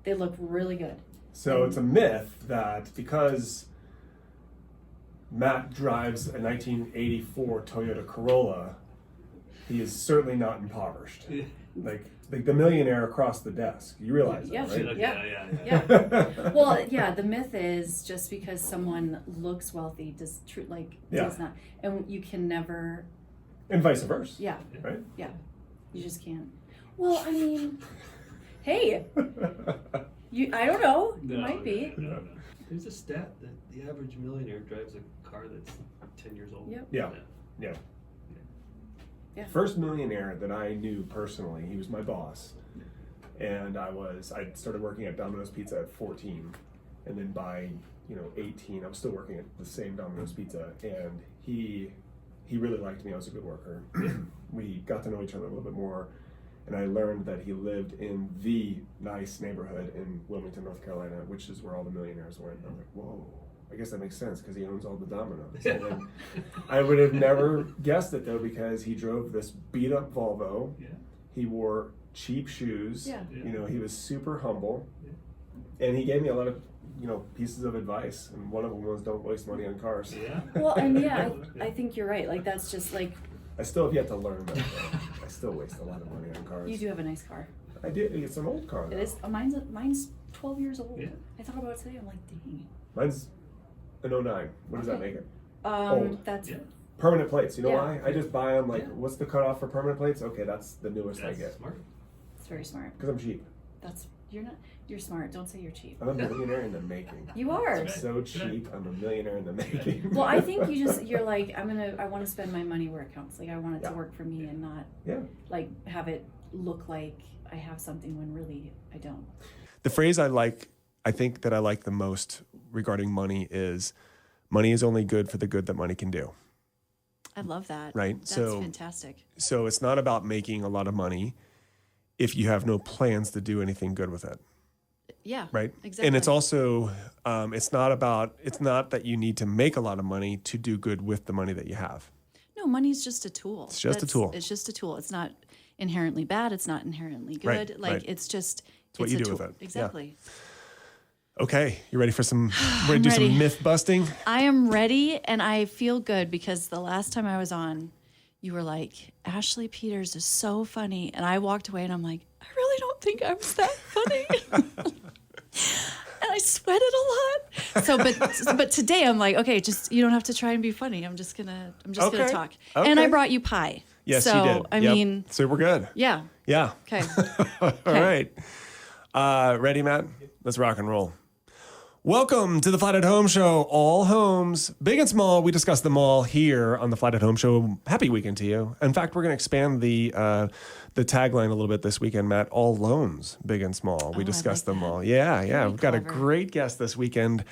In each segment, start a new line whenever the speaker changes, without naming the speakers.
They look really good.
So it's a myth that because Matt drives a 1984 Toyota Corolla, he is certainly not impoverished. Like the millionaire across the desk. You realize that, right?
Yeah. Well, yeah, the myth is just because someone looks wealthy does not, and you can never.
And vice versa.
Yeah.
Right?
Yeah. You just can't. Well, I mean, hey, I don't know. It might be.
No. There's a stat that the average millionaire drives a car that's 10 years old.
Yep.
Yeah.
Yeah.
First millionaire that I knew personally, he was my boss. And I started working at Domino's Pizza at 14. And then by, 18, I was still working at the same Domino's Pizza. And he really liked me. I was a good worker. We got to know each other a little bit more. And I learned that he lived in the nice neighborhood in Wilmington, North Carolina, which is where all the millionaires went. And I was like, whoa, I guess that makes sense because he owns all the Domino's. And then I would have never guessed it though, because he drove this beat up Volvo. Yeah. He wore cheap shoes.
Yeah.
He was super humble. Yeah. And he gave me a lot of, pieces of advice. And one of them was don't waste money on cars.
Yeah.
Well, and I think you're right. Like, that's just like.
I still have yet to learn that. I still waste a lot of money on cars.
You do have a nice car.
I did. It's an old car.
It is. Mine's 12 years old.
Yeah.
I thought about it today. I'm like, dang.
Mine's an 09. What does that make it? Old.
That's
permanent plates. You know
Yeah.
why? I just buy them what's the cutoff for permanent plates? Okay, that's the newest I get.
Smart.
It's very smart.
Because I'm cheap.
You're smart. Don't say you're cheap.
I'm a millionaire in the making.
You are.
I'm so cheap. I'm a millionaire in the making.
Well, I think you're like, I want to spend my money where it counts. Like, I want it to work for me and not like have it look like I have something when really I don't.
The phrase I think that I like the most regarding money is only good for the good that money can do.
I love that.
Right?
That's fantastic.
So it's not about making a lot of money if you have no plans to do anything good with it.
Yeah.
Right.
Exactly.
And it's also, it's not that you need to make a lot of money to do good with the money that you have.
No, money's just a tool.
It's just a tool.
It's just a tool. It's not inherently bad. It's not inherently good.
Right.
It's just,
it's what you do
tool.
with it.
Exactly.
Yeah. Okay. You ready for some myth busting?
I am ready. And I feel good because the last time I was on, you were like, Ashely Peters is so funny. And I walked away and I'm like, I really don't think I was that funny. And I sweated a lot. So, but today I'm like, okay, just, you don't have to try and be funny. I'm just gonna talk.
Okay.
And I brought you pie.
Yes,
so,
you did.
I mean.
So we're good.
Yeah.
Yeah.
Okay.
All right. Ready, Matt? Let's rock and roll. Welcome to the Flathead Home Show. All homes, big and small, we discuss them all here on the Flathead Home Show. Happy weekend to you. In fact, we're going to expand the tagline a little bit this weekend, Matt. All loans, big and small. We discuss them all. Yeah. We've got a great guest this weekend.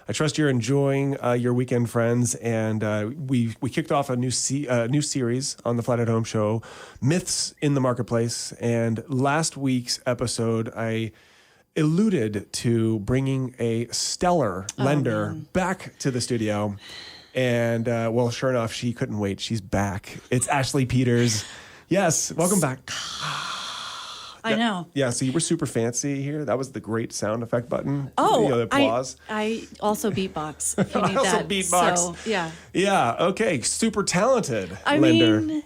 I trust you're enjoying your weekend, friends. And we kicked off a new series on the Flathead Home Show, Myths in the Marketplace. And last week's episode, I alluded to bringing a stellar lender back to the studio. And, sure enough, she couldn't wait. She's back. It's Ashely Peters. Yes, welcome back.
I know.
Yeah, so you were super fancy here. That was the great sound effect button.
Oh,
the applause.
I also beatbox. If you need
I also
that.
beatbox.
So, yeah.
Yeah, okay. Super talented
I
lender.
mean,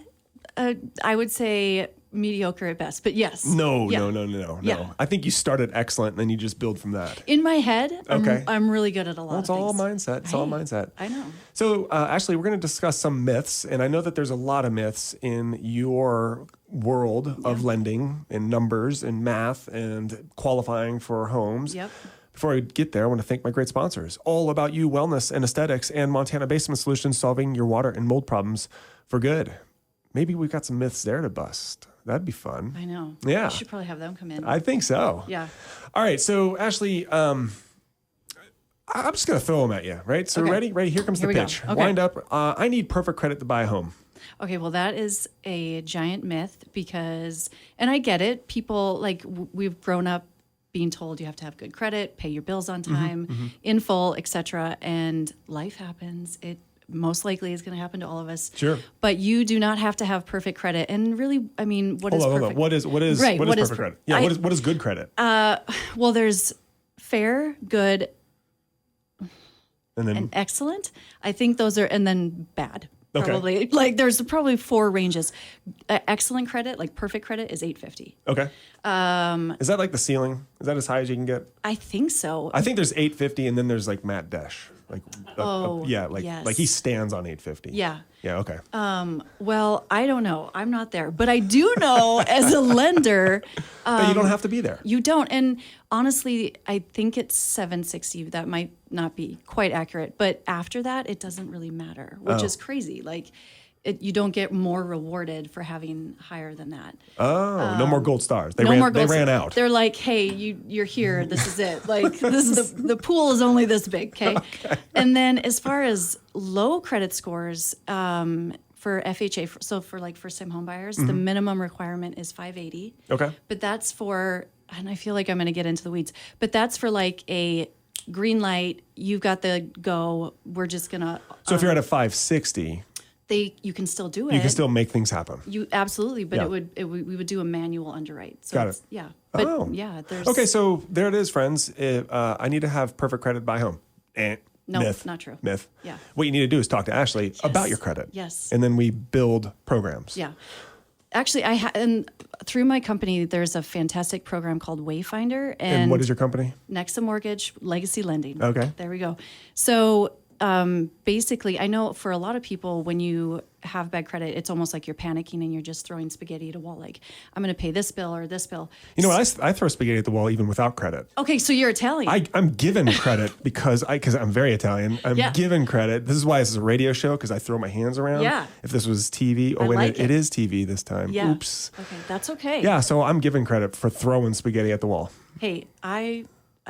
I would say mediocre at best, but yes.
No.
Yeah.
I think you started excellent and then you just build from that.
In my head,
Okay.
I'm really good at a lot of
It's
things.
all mindset. It's all mindset.
I know.
So, Ashely, we're going to discuss some myths, and I know that there's a lot of myths in your world of lending and numbers and math and qualifying for homes.
Yep.
Before I get there, I want to thank my great sponsors, All About You Wellness and Aesthetics and Montana Basement Solutions, solving your water and mold problems for good. Maybe we've got some myths there to bust. That'd be fun.
I know.
Yeah.
We should probably have them come in.
I think so.
Yeah.
All right. So, Ashely, I'm just going to throw them at you, right? So,
Okay.
ready? Here comes the
we go.
pitch.
Okay.
Wind up. I need perfect credit to buy a home.
Okay, well, that is a giant myth because, and I get it, people, like, we've grown up being told you have to have good credit, pay your bills on time, in full, etc. And life happens. most likely is going to happen to all of us.
Sure.
But you do not have to have perfect credit. And really, I mean, what is perfect?
What is perfect credit? Yeah, what is good credit?
Well, there's fair, good,
and then
excellent. I think those are, and then bad.
Okay.
Probably. Like there's probably 4 ranges. Excellent credit, like perfect credit, is 850.
Okay. Is that like the ceiling? Is that as high as you can get?
I think so.
I think there's 850, and then there's like Matt Desch.
Yes.
Like he stands on 850.
Yeah.
Yeah. Okay.
Well, I don't know. I'm not there, but I do know as a lender,
but you don't have to be there.
you don't. And honestly, I think it's 760. That might not be quite accurate, but after that, it doesn't really matter, which is crazy. Like, you don't get more rewarded for having higher than that.
Oh, no more gold stars. They
More
They
goals.
ran out.
They're like, hey, you're here. This is it. Like this is the pool is only this big. Okay. And then as far as low credit scores for FHA, so for like first time home buyers, the minimum requirement is 580.
Okay.
But that's for, and I feel like I'm going to get into the weeds, but that's for like a green light. You've got the go. We're just gonna.
So if you're at a 560,
you can still do it.
you can still make things happen.
You absolutely, but
Yeah.
we would do a manual underwrite. So
Got
it's-
it.
Yeah. But
Oh.
yeah, there's
Okay, so there it is, friends. I need to have perfect credit buy home.
No,
Myth.
not true.
Myth.
Yeah.
What you need to do is talk to Ashely about your credit.
Yes.
And then we build programs.
Yeah. Actually, and through my company, there's a fantastic program called Wayfinder.
And what is your company?
Nexa Mortgage Legacy Lending.
Okay.
There we go. So basically, I know for a lot of people, when you have bad credit, it's almost like you're panicking and you're just throwing spaghetti at a wall. Like, I'm going to pay this bill or this bill.
You know what? I throw spaghetti at the wall even without credit.
Okay, so you're Italian.
I'm given credit because I'm very Italian. I'm
Yeah.
given credit. This is why this is a radio show, because I throw my hands around.
Yeah.
If this was TV,
I like
it is TV this time.
Yeah.
Oops.
Okay, that's okay.
Yeah, so I'm given credit for throwing spaghetti at the wall.
Hey, I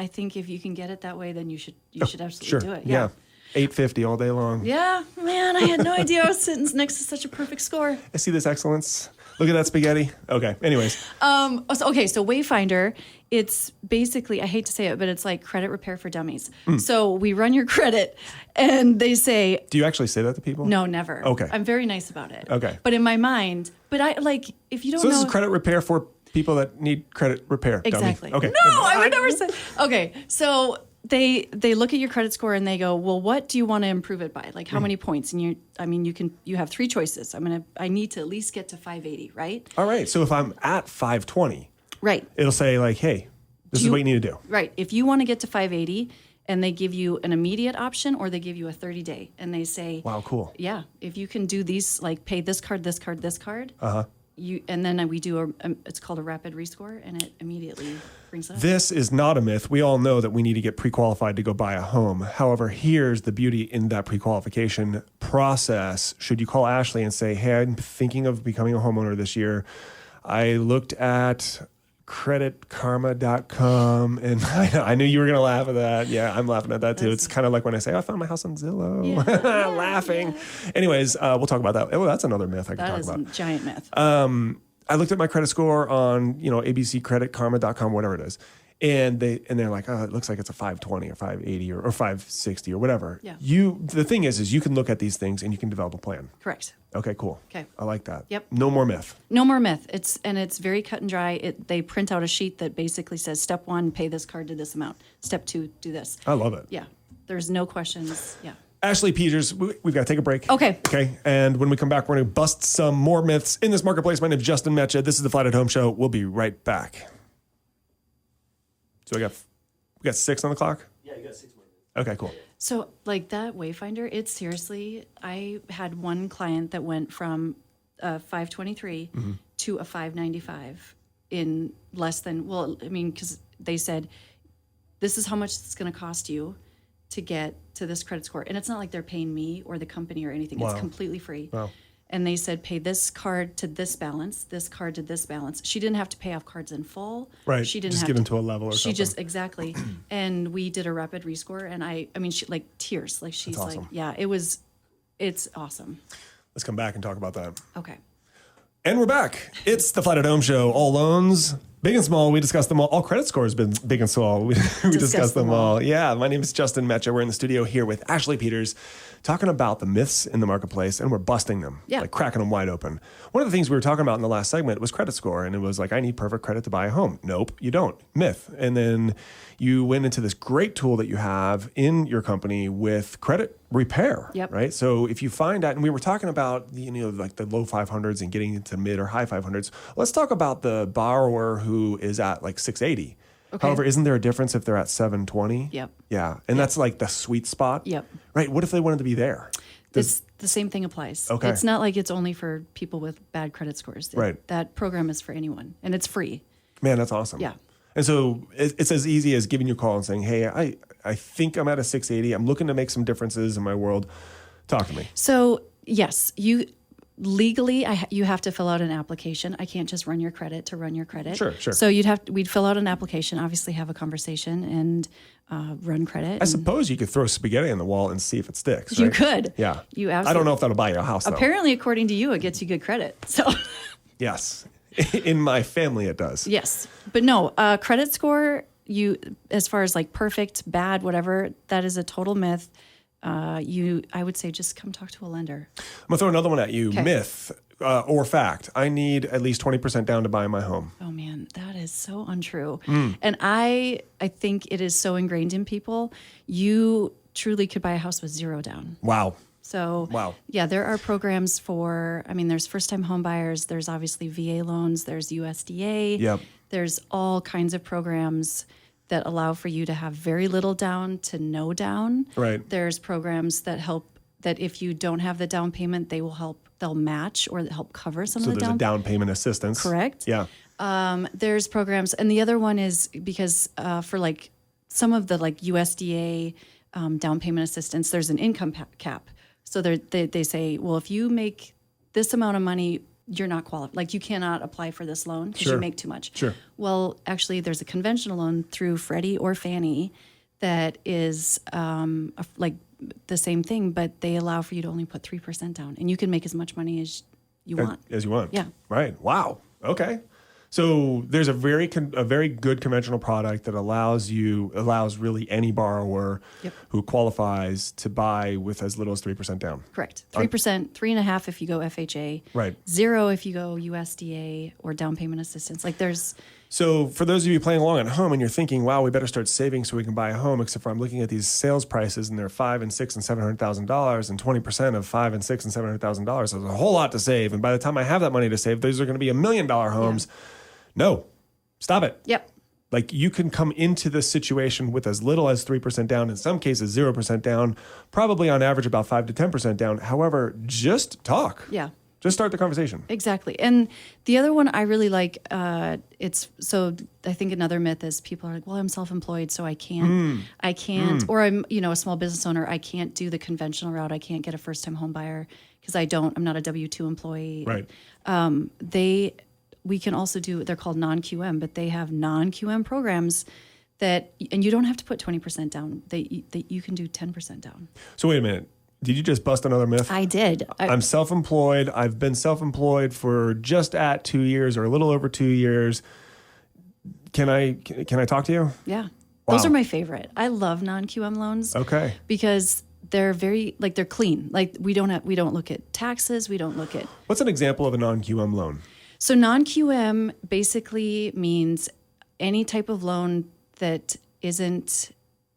think if you can get it that way, then you should absolutely
Sure.
do it.
Yeah. 850 all day long.
Yeah, man, I had no idea I was sitting next to such a perfect score.
I see this excellence. Look at that spaghetti. Okay. Anyways.
So Wayfinder, it's basically, I hate to say it, but it's like credit repair for dummies. So we run your credit and they say,
Do you actually say that to people?
no, never.
Okay.
I'm very nice about it.
Okay.
But in my mind, if you don't
So
know.
this is credit repair for people that need credit repair. dummy.
Exactly.
Okay.
No, I would never say. Okay, so they look at your credit score and they go, well, what do you want to improve it by? Like how many points? And you have 3 choices. I need to at least get to 580, right?
All right. So if I'm at 520,
Right.
it'll say like, hey, this is what you need to do.
Right. If you want to get to 580 and they give you an immediate option or they give you a 30-day and they say,
Wow, cool.
yeah, if you can do these, like pay this card, this card, this card,
Uh-huh.
and then we do it's called a rapid rescore and it immediately brings it up.
This is not a myth. We all know that we need to get pre-qualified to go buy a home. However, here's the beauty in that pre-qualification process. Should you call Ashely and say, hey, I'm thinking of becoming a homeowner this year. I looked at creditkarma.com and I knew you were going to laugh at that. Yeah, I'm laughing at that too. It's kind of like when I say, I found my house on Zillow.
Yeah.
Laughing. Anyways, we'll talk about that. Oh, that's another myth I can
That
talk
is
about.
a giant myth.
I looked at my credit score on, abccreditkarma.com, whatever it is. And they're like, oh, it looks like it's a 520 or 580 or 560 or whatever.
Yeah.
The thing is you can look at these things and you can develop a plan.
Correct.
Okay, cool.
Okay.
I like that.
Yep.
No more myth.
No more myth. It's very cut and dry. They print out a sheet that basically says step 1, pay this card to this amount. Step 2, do this.
I love it.
Yeah. There's no questions. Yeah.
Ashely Peters, we've got to take a break.
Okay.
Okay. And when we come back, we're going to bust some more myths in this marketplace. My name is Justin Meccia. This is the Flathead Home Show. We'll be right back. So we got 6 on the clock?
Yeah, you got 6 more minutes.
Okay, cool.
So like that Wayfinder, it's seriously, I had one client that went from a 523 to a 595 in less than, because they said, this is how much it's going to cost you to get to this credit score. And it's not like they're paying me or the company or anything.
Wow.
It's completely free.
Wow.
And they said, pay this card to this balance, this card to this balance. She didn't have to pay off cards in full.
Right.
She didn't
Just
have
get
to,
into a level or
she
something.
just, exactly. And we did a rapid rescore. And I mean, she like tears. Like she's
That's awesome.
like, yeah, it's awesome.
Let's come back and talk about that.
Okay.
And we're back. It's the Flathead Home Show. All loans, big and small. We discuss them all. All credit scores, been big and small. We discuss them all. Yeah. My name is Justin Meccia. We're in the studio here with Ashely Peters talking about the myths in the marketplace, and we're busting them, like cracking them wide open. One of the things we were talking about in the last segment was credit score, and it was like, I need perfect credit to buy a home. Nope, you don't. Myth. And then you went into this great tool that you have in your company with credit repair, right? So if you find out, and we were talking about, like the low 500s and getting into mid or high 500s, let's talk about the borrower who is at like 680. Okay. However, isn't there a difference if they're at 720?
Yep.
Yeah. And that's like the sweet spot.
Yep.
Right. What if they wanted to be there?
The same thing applies.
Okay.
It's not like it's only for people with bad credit scores.
Right.
That program is for anyone, and it's free.
Man, that's awesome.
Yeah.
And so it's as easy as giving you a call and saying, hey, I think I'm at a 680. I'm looking to make some differences in my world. Talk to me.
So, yes, legally, you have to fill out an application. I can't just run your credit to run your credit.
Sure.
So we'd fill out an application, obviously have a conversation, and run credit.
I suppose you could throw spaghetti on the wall and see if it sticks.
You
right?
could.
Yeah.
You absolutely.
I don't know if that'll buy you a house, though.
Apparently, according to you, it gets you good credit. So.
Yes. In my family, it does.
Yes. But no, credit score, as far as like perfect, bad, whatever, that is a total myth. I would say just come talk to a lender.
I'm going to throw another one at you.
Okay.
Myth or fact. I need at least 20% down to buy my home.
Oh, man, that is so untrue. And I think it is so ingrained in people. You truly could buy a house with zero down.
Wow.
So,
wow.
Yeah, there are programs there's first-time home buyers. There's obviously VA loans. There's USDA.
Yep.
There's all kinds of programs that allow for you to have very little down to no down.
Right.
There's programs that help, that if you don't have the down payment, they'll match or help cover some of the down.
So there's a down payment assistance.
Correct.
Yeah.
There's programs. And the other one is because for like some of the like USDA down payment assistance, there's an income cap. So they say, well, if you make this amount of money, you're not qualified. Like you cannot apply for this loan because you make too much.
Sure.
Well, actually, there's a conventional loan through Freddie or Fannie that is like the same thing, but they allow for you to only put 3% down, and you can make as much money as you want.
As you want.
Yeah.
Right. Wow. Okay. So there's a very good conventional product that allows really any borrower who qualifies to buy with as little as 3% down.
Correct. 3%, 3.5% if you go FHA.
Right.
0 if you go USDA or down payment assistance. Like there's.
So for those of you playing along at home and you're thinking, wow, we better start saving so we can buy a home, except for I'm looking at these sales prices and they're $500,000 and $600,000 and $700,000, and 20% of $500,000 and $600,000 and $700,000 is a whole lot to save. And by the time I have that money to save, those are going to be $1 million homes. Yeah. No, stop it.
Yep.
Like you can come into this situation with as little as 3% down, in some cases 0% down, probably on average about 5 to 10% down. However, just talk.
Yeah.
Just start the conversation.
Exactly. And the other one I really like, I think another myth is people are like, well, I'm self-employed, so I can't, or I'm, a small business owner. I can't do the conventional route. I can't get a first-time home buyer because I'm not a W-2 employee.
Right.
We can also do, they're called non-QM, but they have non-QM programs and you don't have to put 20% down. You can do 10% down.
So wait a minute. Did you just bust another myth?
I did.
I'm self-employed. I've been self-employed for just at 2 years or a little over 2 years. Can I talk to you?
Yeah.
Wow.
Those are my favorite. I love non-QM loans.
Okay.
Because they're they're clean. Like we don't look at taxes. We don't look at.
What's an example of a non-QM loan?
So non-QM basically means any type of loan that isn't,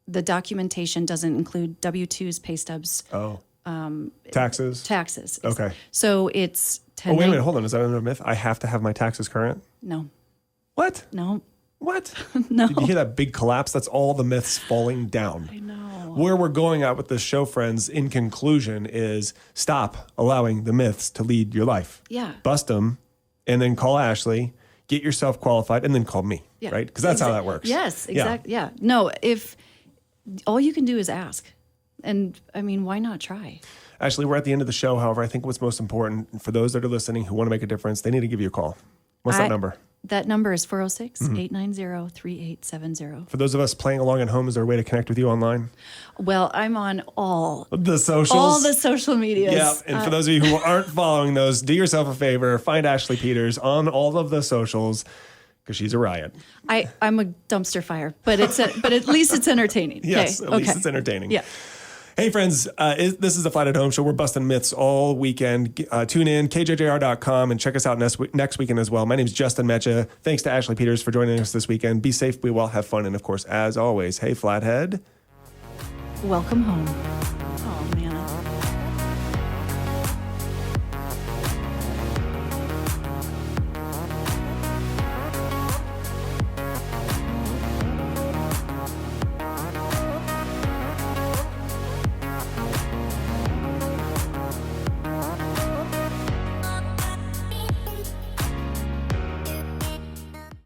the documentation doesn't include W-2s, pay stubs.
Oh. Taxes?
Taxes.
Okay.
So it's 10.
Oh, wait a minute. Hold on. Is that another myth? I have to have my taxes current?
No.
What?
No.
What?
No.
Did you hear that big collapse? That's all the myths falling down.
I know.
Where we're going at with this show, friends, in conclusion, is stop allowing the myths to lead your life.
Yeah.
Bust them, and then call Ashely, get yourself qualified, and then call me, right? Because that's how that works.
Yes, exactly. Yeah. No, if all you can do is ask. And I mean, why not try?
Ashely, we're at the end of the show. However, I think what's most important for those that are listening who want to make a difference, they need to give you a call. What's that number?
That number is 406-890-3870.
For those of us playing along at home, is there a way to connect with you online?
Well, I'm on all
the socials.
All the social medias.
Yeah, and for those of you who aren't following those, do yourself a favor, find Ashely Peters on all of the socials because she's a riot.
I'm a dumpster fire, but at least it's entertaining.
Yes,
okay.
at least it's entertaining.
Yeah.
Hey, friends, this is the Flathead Home Show. We're busting myths all weekend. Tune in, kjjr.com, and check us out next weekend as well. My name is Justin Meccia. Thanks to Ashely Peters for joining us this weekend. Be safe, be well, have fun, and of course, as always, hey, Flathead.
Welcome home. Oh,